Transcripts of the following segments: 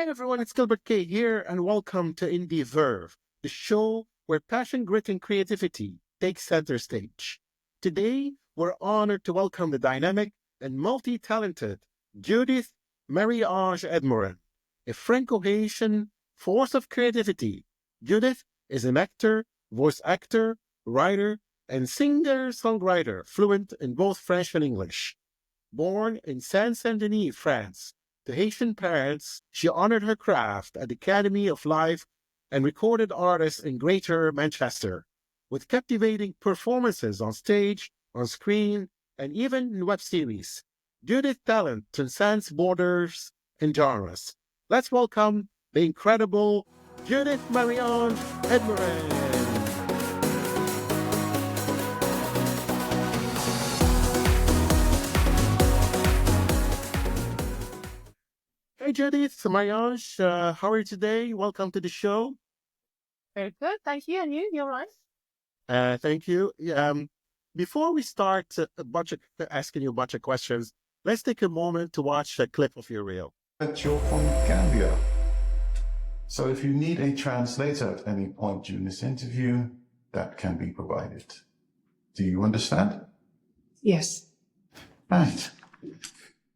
everyone, it's Gilbert.K here, and welcome to Indie Verve, the show where passion, grit, and creativity take center stage. Today, we're honored to welcome the dynamic and multi-talented Judith Marie-Ange Edmorin, a Franco-Haitian force of creativity. Judith is an actor, voice actor, writer, and singer-songwriter fluent in both French and English. Born in Saint-Saint-Denis, France, to Haitian parents, she honored her craft at the Academy of Life and recorded artist in Greater Manchester, with captivating performances on stage, on screen, and even in web series. Judith's talent transcends borders and genres. Let's welcome the incredible Judith Marie-Ange Edmorin. Hey Judith Marie-Ange, how are you today? Welcome to the show. Very good, thank you. And you? You're right. Thank you. Before we start asking you a bunch of questions, let's take a moment to watch a clip of your reel. That you're from Gambia. So if you need a translator at any point during this interview, that can be provided. Do you understand? Yes. Right.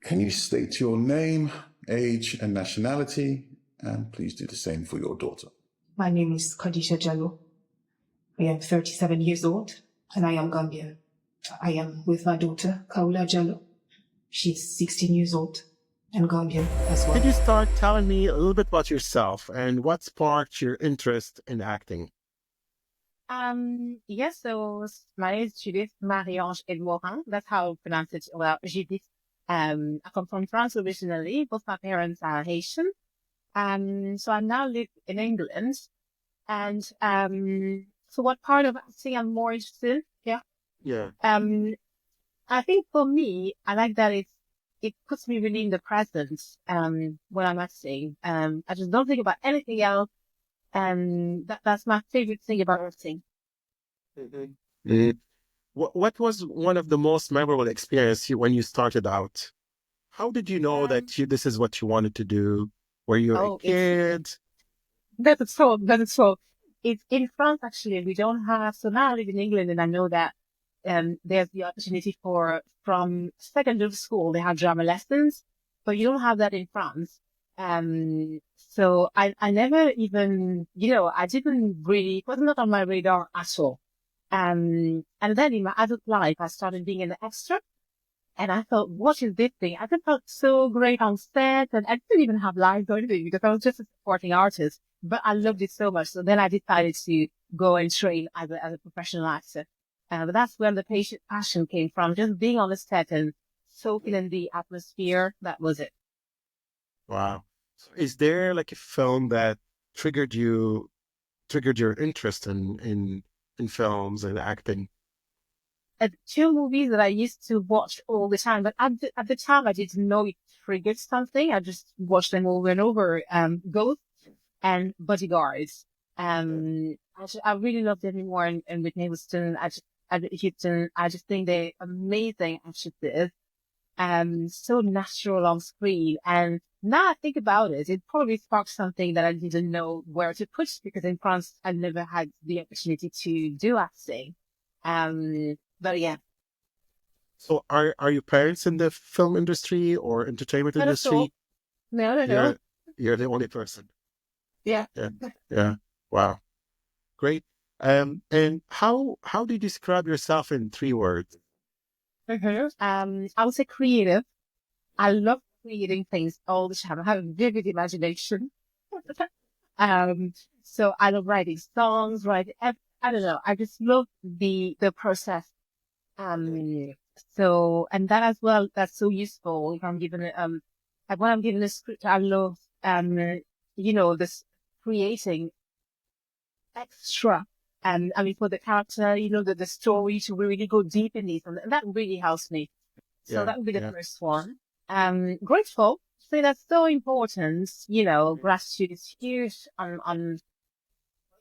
Can you state your name, age, and nationality? And please do the same for your daughter. My name is Khadija Jallo. I am 37 years old and I am Gambian. I am with my daughter, Kaula Jallo. She's 16 years old and Gambian as well. Can you start telling me a little bit about yourself and what sparked your interest in acting? Yes, so my name is Judith Marie-Ange Edmorin. That's how I pronounce it. Well, Judith. I come from France originally. Both my parents are Haitian. So I now live in England. And so what part of acting I'm more interested in? Yeah. I think for me, I like that it puts me really in the present when I'm acting. I just don't think about anything else. That's my favorite thing about acting. Mm-hmm. What was one of the most memorable experiences when you started out? How did you know that this is what you wanted to do? Were you a kid? That is so. It's in France, actually. We don't have, so now I live in England and I know that there's the opportunity from secondary school, they have drama lessons, but you don't have that in France. So I never even, I didn't really, it was not on my radar at all. And then in my adult life, I started being an extra. And I thought, what is this thing? I just felt so great on set, and I didn't even have lines or anything because I was just a supporting artist. But I loved it so much. So then I decided to go and train as a professional actor. But that's where the passion came from, just being on the set and soaking in the atmosphere. That was it. Wow. So is there like a film that triggered your interest in films and acting? Two movies that I used to watch all the time, but at the time I didn't know it triggered something. I just watched them over and over. Ghost and Bodyguards. I really love Demi Moore and Whitney Houston. I just think they're amazing actresses. So natural on screen. And now I think about it, it probably sparked something that I didn't know where to put because in France I never had the opportunity to do acting. But yeah. So are your parents in the film industry or entertainment industry? No. You're the only person. Yeah. Yeah. Wow. Great. And how do you describe yourself in 3 words? I would say creative. I love creating things all the time. I have a vivid imagination. So I love writing songs, I don't know. I just love the process. So, and that as well, that's so useful if I'm given when I'm given a script, I love, this creating extra. And I mean, for the character, the story to really go deep in it. And that really helps me. So that would be the first one. Grateful. So that's so important. Gratitude is huge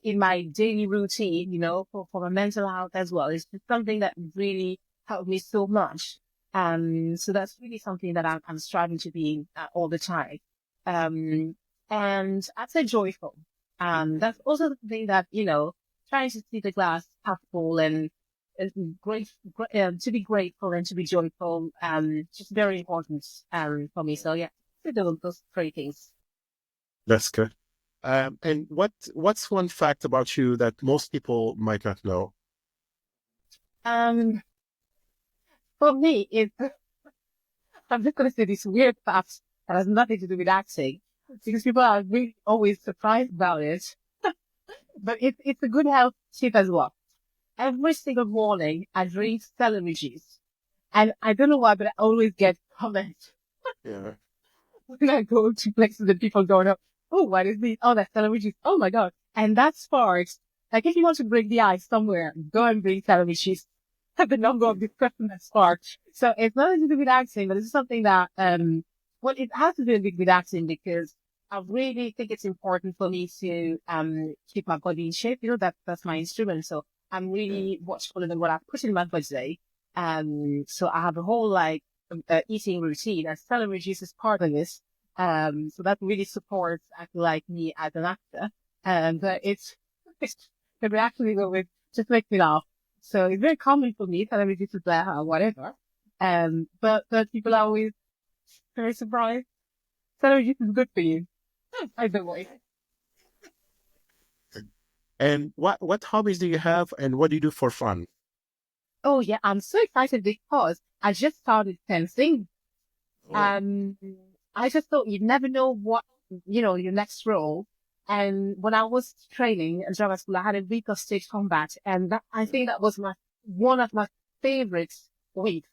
in my daily routine, for my mental health as well. It's just something that really helped me so much. So that's really something that I'm striving to be all the time. and I'd say joyful. That's also the thing that, trying to see the glass half full and to be grateful and to be joyful, just very important, for me. So yeah, those three things. That's good. And what's one fact about you that most people might not know? Um, for me, I'm just going to say this weird fact that has nothing to do with acting because people are really always surprised about it. But it's a good health tip as well. Every single morning, I drink celery juice. And I don't know why, but I always get comments Yeah. when I go to places and people going up, oh, what is this? Oh, that's celery juice. Oh my God. And that sparks, like if you want to break the ice somewhere, go and bring celery juice. The number of discussion that sparks. So it's nothing to do with acting, but it's something that, well, it has to do a bit with acting because I really think it's important for me to, keep my body in shape. That's my instrument. So I'm really watchful in what I put in my body. So I have a whole eating routine, and celery juice is part of this. So that really supports, I feel like, me as an actor. And it's maybe actually go with just makes me laugh. So it's very common for me, celery juice is there or whatever. But people are always very surprised. Celery juice is good for you. Either way. And what hobbies do you have, and what do you do for fun? Oh yeah, I'm so excited because I just started fencing. Oh, I just thought you'd never know what, your next role. And when I was training in drama school, I had a week of stage combat, and I think that was one of my favorite weeks.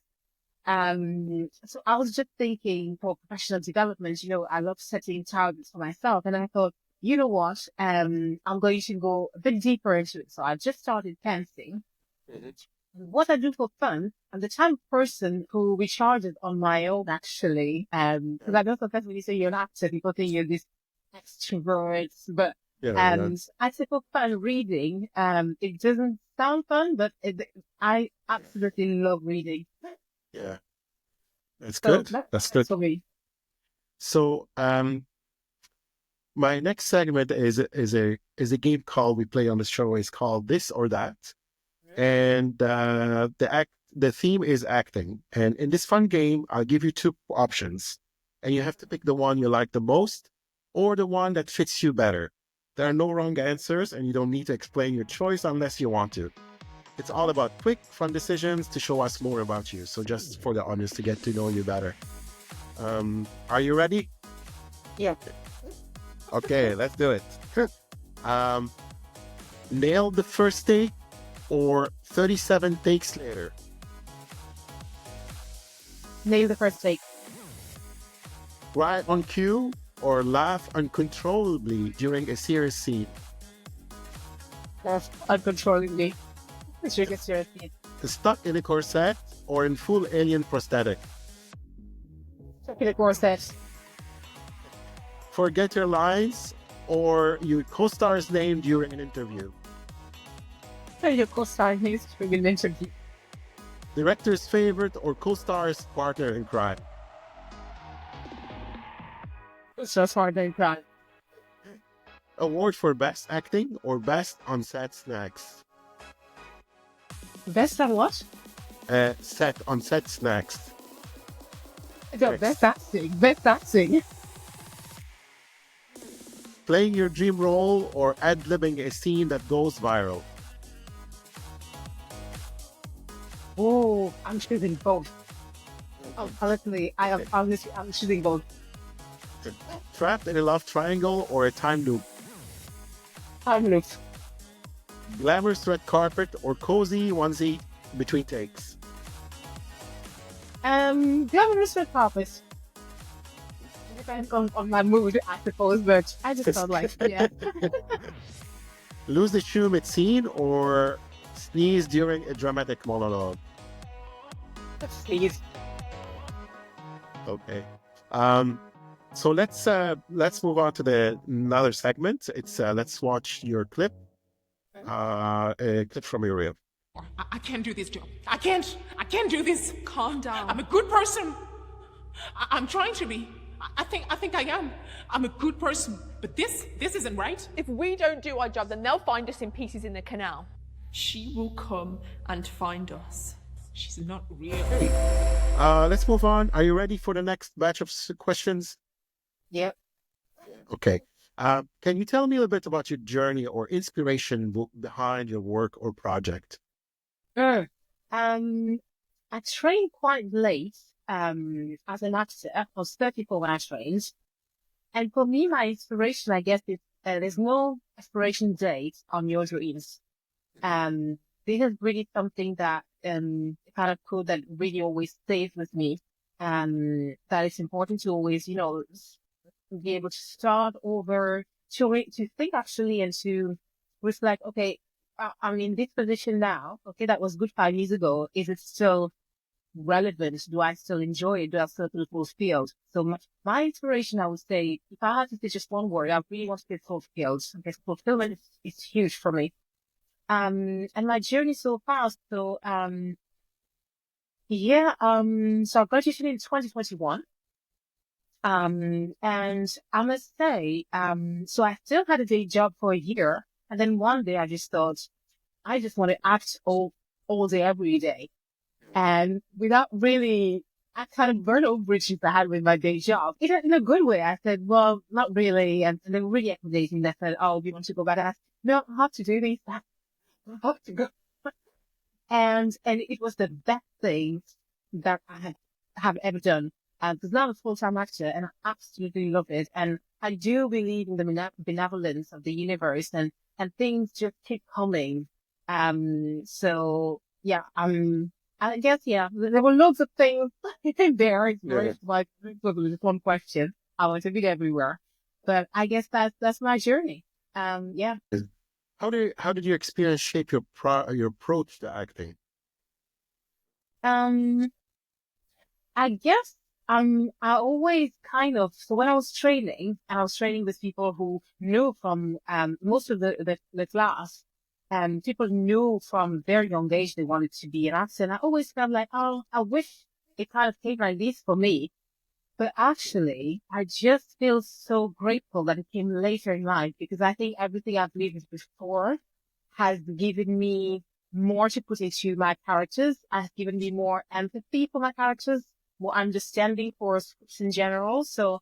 So I was just thinking for professional development, I love setting targets for myself, and I thought, you know what, I'm going to go a bit deeper into it. So I just started fencing. mhm. What I do for fun, I'm the type of person who recharges on my own, actually. Because I know sometimes when you say you're an actor, people think you're this extrovert, but Yeah, I say for fun reading. It doesn't sound fun, but I absolutely love reading. yeah. That's So good. That's that's good. for me. So, my next segment is a game called we play on the show. It's called This or That, and the theme is acting. And in this fun game, I'll give you two options, and you have to pick the one you like the most, or the one that fits you better. There are no wrong answers, and you don't need to explain your choice unless you want to. It's all about quick, fun decisions to show us more about you. So just for the audience to get to know you better. Are you ready? Yeah. Okay, let's do it. um, Nail the first take or 37 takes later? Nail the first take. Cry on cue or laugh uncontrollably during a serious scene? That's uncontrollably. It's really seriously. Stuck in a corset or in full alien prosthetic? Stuck in a corset. Forget your lines or your co-star's name during an interview? Your co-star needs to be an interview. Director's favorite or co-star's partner in crime? It's just hard to cry. Award for best acting or best on-set snacks? Best at what? On-set snacks. No, best acting. Best acting. Playing your dream role or ad-libbing a scene that goes viral? Oh, I'm choosing both. Honestly, I'm choosing both. Trapped in a love triangle or a time loop? Time loop. Glamorous red carpet or cozy onesie between takes? Glamorous red carpet. Depends on my mood, I suppose, but I just felt like, yeah. Lose the shoe mid-scene or sneeze during a dramatic monologue? Please. Okay. So let's move on to another segment. It's let's watch your clip. A clip from your reel. I can't do this job. I can't do this. Calm down. I'm a good person. I'm trying to be. I think I am. I'm a good person, but this isn't right. If we don't do our job, then they'll find us in pieces in the canal. She will come and find us. She's not real. Let's move on. Are you ready for the next batch of questions? Yep. Okay. Can you tell me a little bit about your journey or inspiration behind your work or project? I trained quite late as an actor. I was 34 when I trained. And for me, my inspiration, I guess, is there's no expiration date on your dreams. This is really something that kind of quote that really always stays with me. That it's important to always, be able to start over, to think actually and to reflect, okay, I'm in this position now. Okay, that was good 5 years ago. Is it still relevant? Do I still enjoy it? Do I still feel fulfilled? So my inspiration, I would say, if I had to say just one word, I really want to be fulfilled. Okay, fulfillment is huge for me. And my journey so far, so I graduated in 2021. And I must say, so I still had a day job for a year. And then one day I just thought, I just want to act all day, every day. And without really, I kind of burned over bridges I had with my day job. In a good way. I said, well, not really. And they were really accommodating. They said, oh, you want to go back? I said, no, I have to do this. I have to go. And it was the best thing that I have ever done. Because now I'm a full-time actor and I absolutely love it. And I do believe in the benevolence of the universe and things just keep coming. So yeah, I guess, yeah, there were loads of things there. It's very like, just one question. I want to be everywhere, but I guess that's my journey. Yeah. How did your experience shape your approach to acting? I guess I always kind of, so when I was training, and I was training with people who knew from most of the class, people knew from very young age they wanted to be an actor. And I always felt like, oh, I wish it kind of came like this for me. But actually, I just feel so grateful that it came later in life, because I think everything I've lived before has given me more to put into my characters, has given me more empathy for my characters, more understanding for scripts in general. So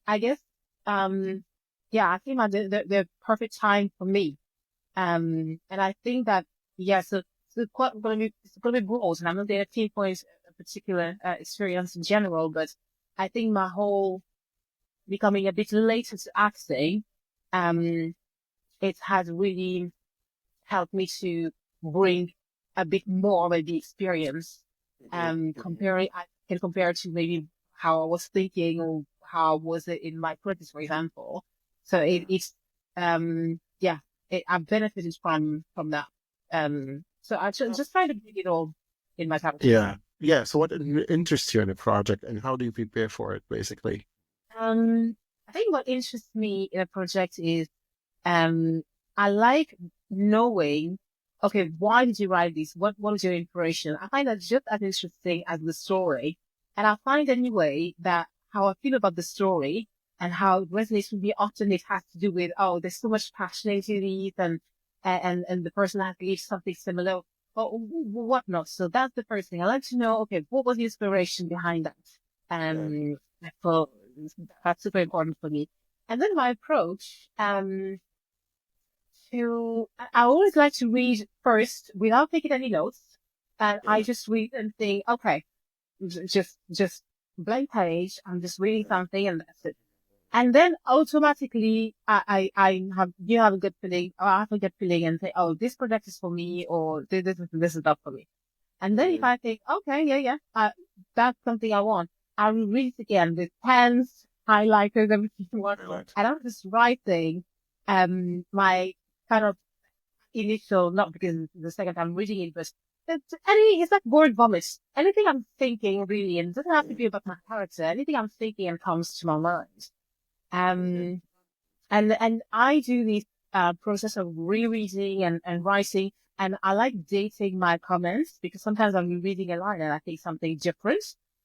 I guess, yeah, I think the perfect time for me. And I think that, yeah, so it's going to be broad, and I'm not going to pinpoint a particular experience in general, but I think my whole becoming a bit later to acting, it has really helped me to bring a bit more of the experience. I can compare to maybe how I was thinking or how was it in my practice, for example. So I've benefited from that. So I just try to bring it all in my character. Yeah. Yeah. So what interests you in the project and how do you prepare for it, basically? I think what interests me in a project is, I like knowing, okay, why did you write this? What was your inspiration? I find that just as interesting as the story. And I find anyway that how I feel about the story and how it resonates with me, often it has to do with, oh, there's so much passion into these and the person has lived something similar or whatnot. So that's the first thing. I like to know, okay, what was the inspiration behind that? So that's super important for me. And then my approach, I always like to read first without taking any notes. And I just read and think, okay, just blank page. I'm just reading something and that's it. And then automatically I have a good feeling, or I have a good feeling and say, oh, this project is for me, or this is not for me. And then if I think, okay, that's something I want, I will read it again with pens, highlighters, everything you want. And I'm just writing, my kind of initial, not because it's the second time reading it, but it's like word vomit. Anything I'm thinking really, and it doesn't have to be about my character, anything I'm thinking and comes to my mind. And I do this, process of rereading and writing, and I like dating my comments because sometimes I'm reading a line and I think something different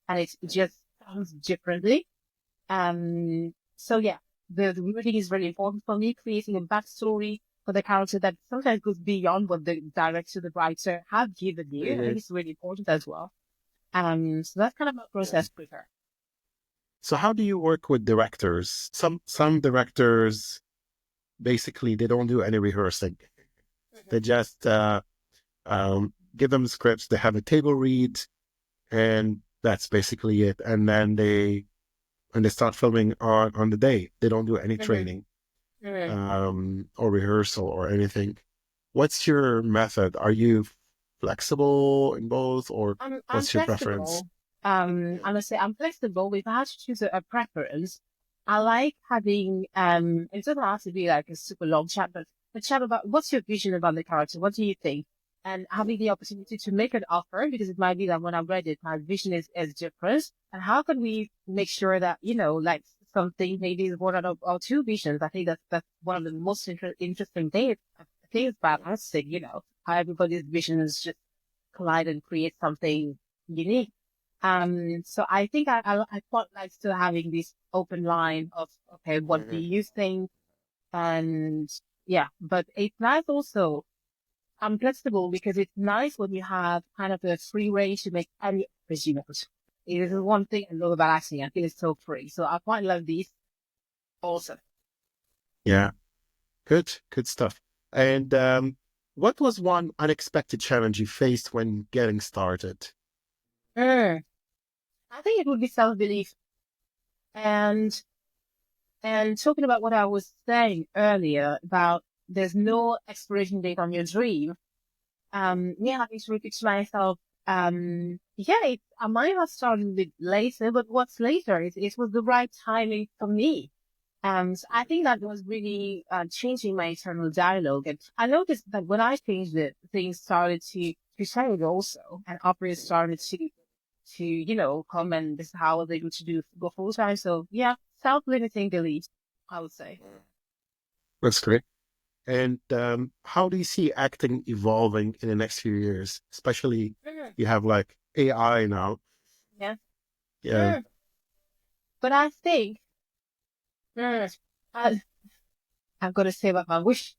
and it just sounds differently. So yeah, the reading is very important for me, creating a backstory for the character that sometimes goes beyond what the director, the writer have given you. I think it's really important as well. So that's kind of my process with her. So how do you work with directors? Some directors basically they don't do any rehearsing. They just give them scripts. They have a table read, and that's basically it. And then they start filming on the day. They don't do any training or rehearsal or anything. What's your method? Are you flexible in both, or I'm what's your preference? flexible. I must say I'm flexible. If I had to choose a preference, I like having it doesn't have to be like a super long chat, but a chat about what's your vision about the character, what do you think, and having the opportunity to make an offer because it might be that when I read it, my vision is different, and how can we make sure that like something maybe is one out of our two visions. I think that's one of the most interesting things about us, how everybody's vision is just collide and create something unique. So I think I quite like still having this open line of, okay, what do you think? And yeah, but it's nice also. I'm flexible because it's nice when you have kind of a free range to make any opportunity. It is one thing I love about acting. I think it's so free. So I quite love these also. Yeah, good stuff. And what was one unexpected challenge you faced when getting started? I think it would be self-belief. And talking about what I was saying earlier about there's no expiration date on your dream. Yeah, having to repeat to myself, I might have started a bit later, but what's later? It was the right timing for me. So I think that was really changing my internal dialogue. And I noticed that when I changed it, things started to change also, and operas started to come, and this is how I was able to go full time. So yeah, self-limiting beliefs, I would say. That's great. And how do you see acting evolving in the next few years? Especially you have like AI now. Yeah. Yeah. But I think I, I've got to say about my wish.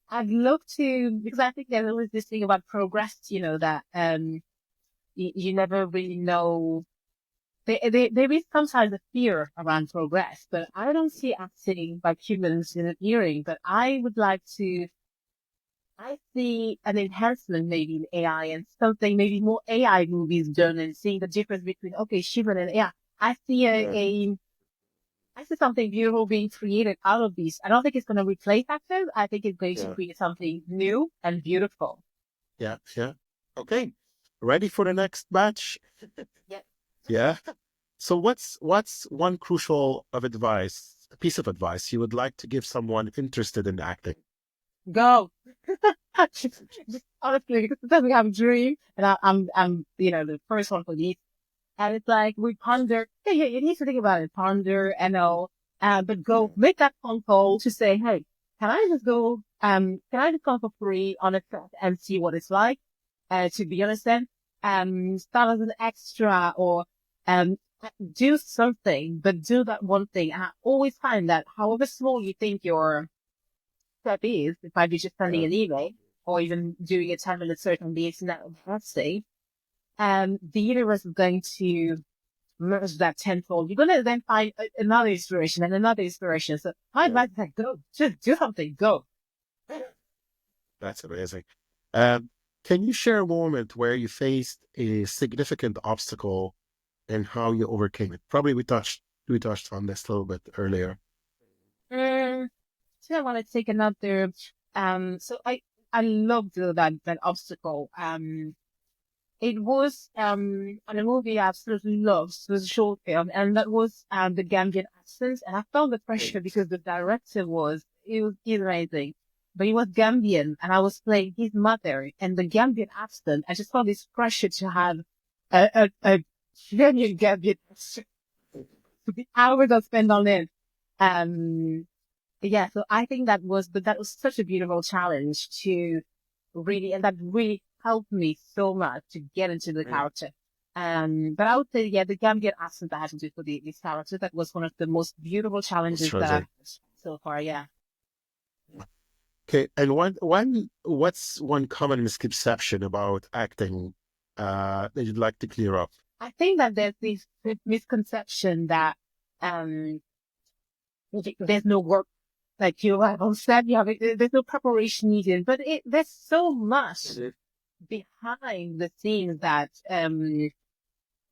I'd love to, because I think there's always this thing about progress, that you never really know. There is sometimes a fear around progress, but I don't see acting like humans disappearing. But I would like to. I see an enhancement maybe in AI and something maybe more AI movies done and seeing the difference between human and AI. I see I see something beautiful being created out of these. I don't think it's going to replace actors. I think it's going to create something new and beautiful. Yeah. Okay. Ready for the next batch? Yeah. Yeah. So what's one crucial piece of advice you would like to give someone interested in acting? Go. Honestly, because sometimes we have a dream, and I'm the first one for these. And it's like we ponder. Yeah, you need to think about it. Ponder, but go make that phone call to say, hey, can I just go? Can I just come for free on a set and see what it's like? To be honest, then, start as an extra or do something, but do that one thing. And I always find that however small you think your step is, it might be just sending an email or even doing a 10-minute search on the internet of that state, the universe is going to merge that tenfold. You're going to then find another inspiration and another inspiration. So my advice is like, go, just do something, go. That's amazing. Can you share a moment where you faced a significant obstacle and how you overcame it? Probably we touched on this a little bit earlier. So I want to take another. So I loved that obstacle. It was on a movie I absolutely loved. It was a short film, and that was the Gambian accent. And I felt the pressure because the director was amazing, but he was Gambian, and I was playing his mother, and the Gambian accent. I just felt this pressure to have a genuine Gambian accent. To the hours I spent on it. Yeah, so I think that was such a beautiful challenge to really, and that really helped me so much to get into the character. But I would say, yeah, the Gambian accent that I had to do for this character, that was one of the most beautiful challenges that I've had so far, yeah. Okay, and what's one common misconception about acting that you'd like to clear up? I think that there's this misconception that there's no work, like you have said, there's no preparation needed, but there's so much behind the scenes that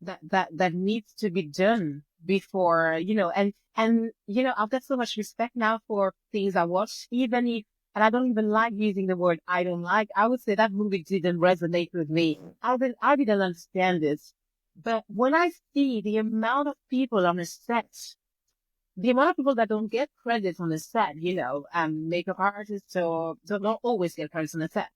that needs to be done before, and I've got so much respect now for things I watch, even if, and I don't even like using the word I don't like. I would say that movie didn't resonate with me. I didn't understand it. But when I see the amount of people on a set, the amount of people that don't get credit on the set, makeup artists or don't always get credit on the set,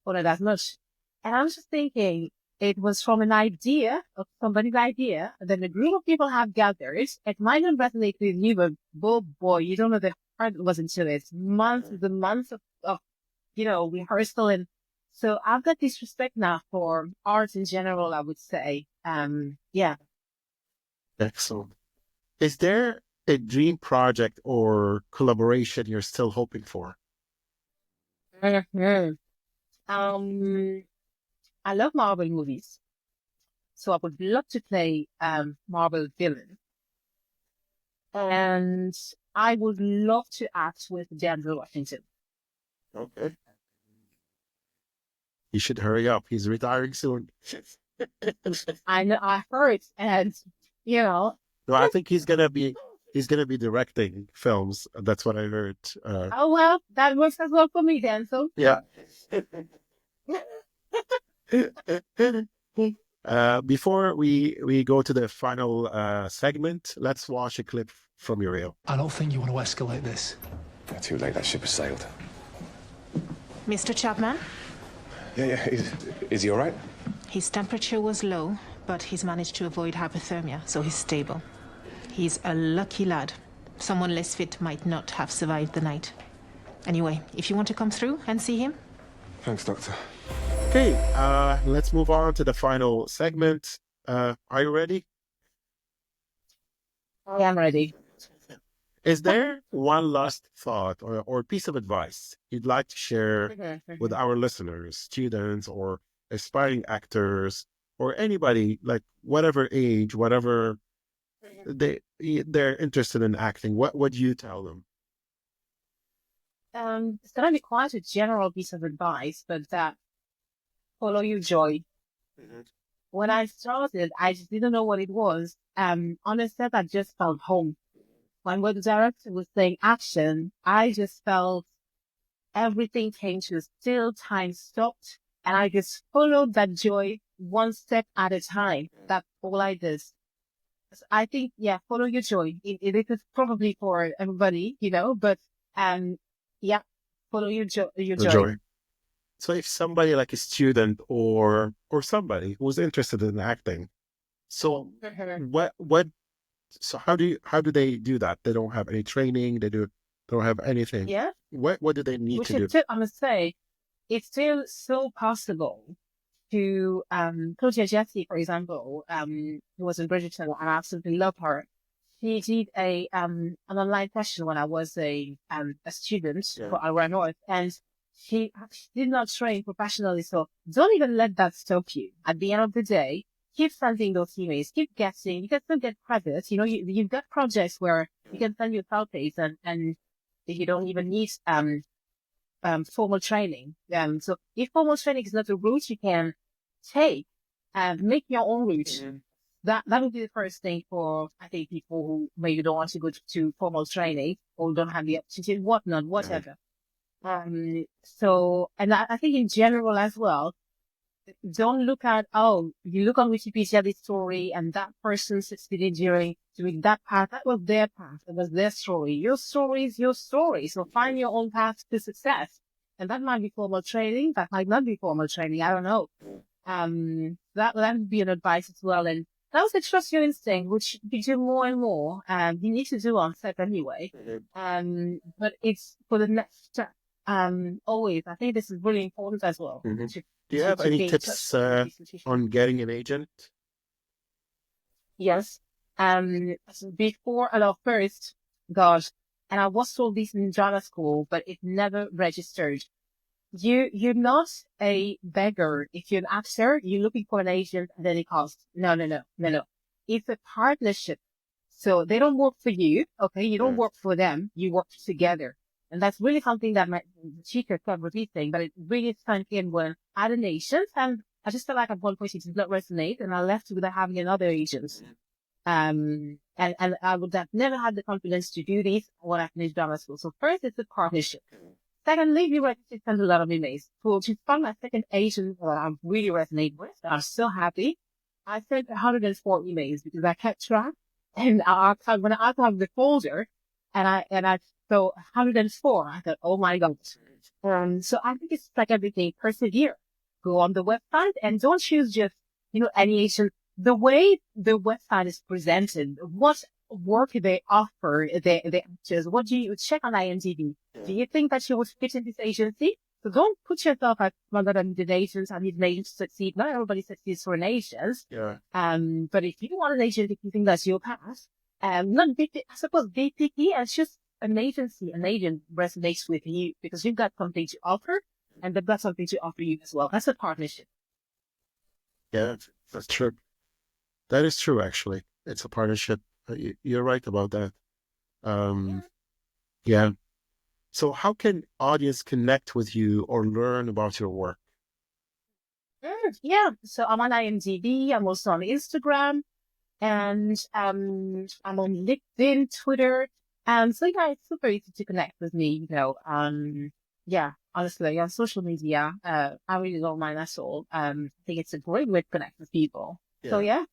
or not as much. And I was just thinking, it was from an idea of somebody's idea. Then a group of people have gathered. It might not resonate with you, but oh boy, you don't know the heart that was into it. The months of rehearsal. And so I've got this respect now for art in general, I would say. Yeah. Excellent. Is there a dream project or collaboration you're still hoping for? I love Marvel movies, so I would love to play Marvel villain, and I would love to act with Denzel Washington. Okay. He should hurry up. He's retiring soon. I know, I heard, and No, I think he's gonna be directing films. That's what I heard. Oh well, that works as well for me then. So Yeah. Before we go to the final segment, let's watch a clip from your reel. I don't think you want to escalate this. Too late, that ship has sailed. Mr. Chapman? Yeah. Is he all right? His temperature was low, but he's managed to avoid hypothermia, so he's stable. He's a lucky lad. Someone less fit might not have survived the night. Anyway, if you want to come through and see him. Thanks, Doctor. Okay, let's move on to the final segment. Are you ready? I am ready. Is there one last thought or piece of advice you'd like to share with our listeners, students, or aspiring actors, or anybody, like whatever age, whatever they're interested in acting? What would you tell them? It's going to be quite a general piece of advice, but that follow your joy. When I started, I just didn't know what it was. On a set, I just felt home. When the director was saying action, I just felt everything came to a still, time stopped, and I just followed that joy one step at a time. That's all I did. So I think, follow your joy. It is probably for everybody, but follow your joy. So if somebody like a student or somebody who's interested in acting, so so how do they do that? They don't have any training, they don't have anything. Yeah. What do they need to do? I must say, it's still so possible to Claudia Jessie, for example, who was in Bridgerton, and I absolutely love her. She did an online session when I was a student for Alra North, and she did not train professionally. So don't even let that stop you. At the end of the day, keep sending those emails, keep guessing. You can still get credit. You've got projects where you can send your selfies and you don't even need formal training. So if formal training is not a route you can take, make your own route. That would be the first thing for, I think, people who maybe don't want to go to formal training or don't have the opportunity, whatever. So, and I think in general as well, don't look at, you look on Wikipedia, this story, and that person succeeded during that path. That was their path. It was their story. Your story is your story. So find your own path to success. And that might be formal training. That might not be formal training. I don't know. That would be an advice as well. And that was the trust your instinct, which you do more and more. You need to do on set anyway. But it's for the next step. Always. I think this is really important as well. Do you have any tips on getting an agent? Yes. So first, gosh, and I was told this in drama school, but it never registered. You're not a beggar. If you're an actor, you're looking for an agent and then it costs. No, no, no, no, no. It's a partnership. So they don't work for you. Okay. You don't work for them. You work together. And that's really something that my teacher kept repeating, but it really sank in when I had an agent, and I just felt like at one point it did not resonate, and I left without having another agent. And I would have never had the confidence to do this when I finished drama school. So first, it's a partnership. Secondly, we were to send a lot of emails. So to find my second agent that I'm really resonating with, I'm so happy. I sent 104 emails because I kept track, and when I archived the folder, and I so 104, I thought, oh my God. So I think it's like everything, persevere. Go on the website and don't choose just, any agent. The way the website is presented, what work they offer, the actors, what do you check on IMDb? Do you think that you would fit in this agency? So don't put yourself as one of the agents. I need an agent to succeed. Not everybody succeeds for an agent. Yeah. But if you want an agent, if you think that's your path, not be, I suppose be picky. It's just an agency, an agent resonates with you because you've got something to offer and they've got something to offer you as well. That's a partnership. Yeah, that's true. That is true, actually. It's a partnership. You're right about that. Yeah. So how can audience connect with you or learn about your work? Yeah. So I'm on IMDb. I'm also on Instagram, and I'm on LinkedIn, Twitter. So yeah, it's super easy to connect with me. Yeah, honestly, on social media, I really don't mind at all. I think it's a great way to connect with people. So yeah.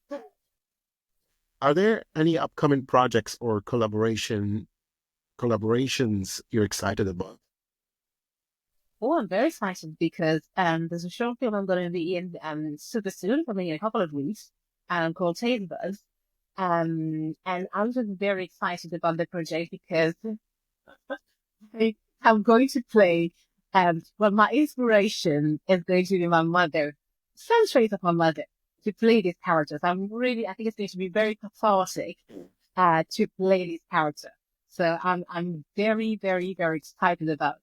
Are there any upcoming projects or collaborations you're excited about? Oh, I'm very excited because there's a short film I'm going to be in super soon, probably in a couple of weeks, called Taste Buds. And I'm just very excited about the project because I'm going to play, well, my inspiration is going to be my mother, some traits of my mother, to play these characters. I think it's going to be very cathartic, to play this character. So I'm very, very, very excited about it.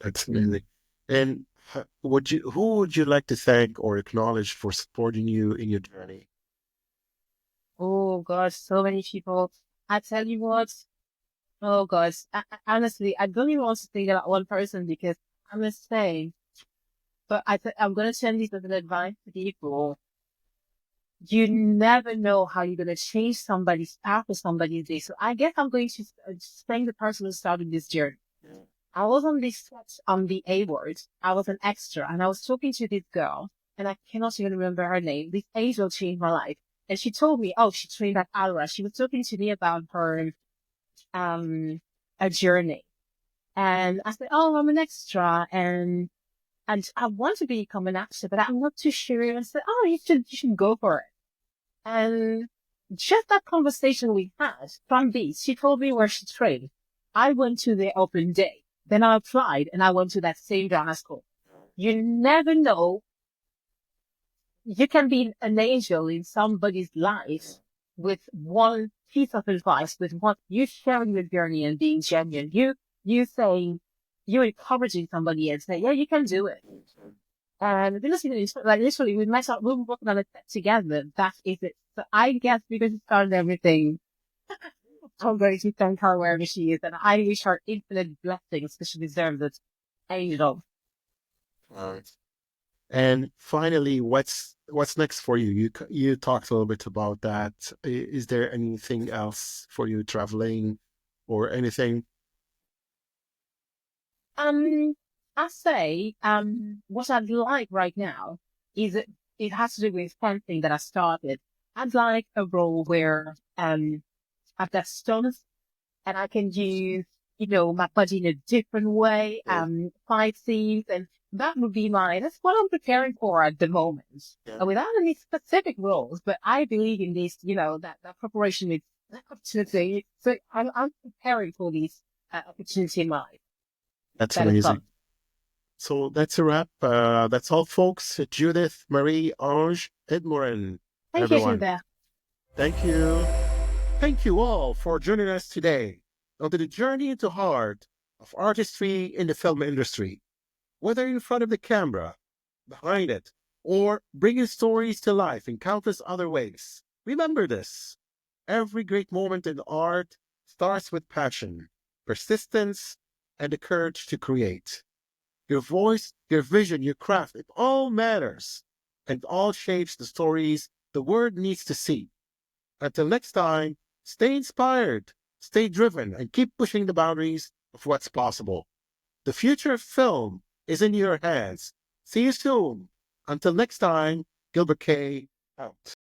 That's amazing. And who would you like to thank or acknowledge for supporting you in your journey? Oh gosh, so many people. I tell you what, oh gosh, honestly, I don't even want to think about one person because I'm just saying, but I'm going to send this as an advice to people. You never know how you're going to change somebody's path or somebody's day. So I guess I'm going to thank the person who started this journey. I was on this set on the A word. I was an extra and I was talking to this girl and I cannot even remember her name. This angel changed my life. And she told me, oh, she trained at Alra. She was talking to me about her, a journey. And I said, oh, I'm an extra and I want to become an actor, but I'm not too sure. And I said, oh, you should go for it. And just that conversation we had from this, she told me where she trained. I went to the open day. Then I applied and I went to that same drama school. You never know. You can be an angel in somebody's life with one piece of advice, with what you sharing your journey and being genuine. You saying, you're encouraging somebody and say, yeah, you can do it. And like literally, we were working on a set together. That is it. So I guess because it started everything, I'm going to thank her wherever she is, and I wish her infinite blessings because she deserves it. Angel. And finally, what's next for you? You talked a little bit about that. Is there anything else for you traveling or anything? I say, what I'd like right now is it has to do with something that I started. I'd like a role where, I've got stunts and I can use, my body in a different way, fight scenes, and that would be that's what I'm preparing for at the moment. Without any specific roles, but I believe in this, that preparation with that opportunity. So I'm preparing for this opportunity in my life. That's amazing. So that's a wrap. That's all, folks. Judith Marie-Ange Edmorin. Thank you, Gilbert. Thank you. Thank you all for joining us today onto the journey into the heart of artistry in the film industry. Whether in front of the camera, behind it, or bringing stories to life in countless other ways. Remember this. Every great moment in art starts with passion, persistence, and the courage to create. Your voice, your vision, your craft, it all matters. And it all shapes the stories the world needs to see. Until next time, stay inspired, stay driven, and keep pushing the boundaries of what's possible. The future of film is in your hands. See you soon. Until next time, Gilbert.K. out.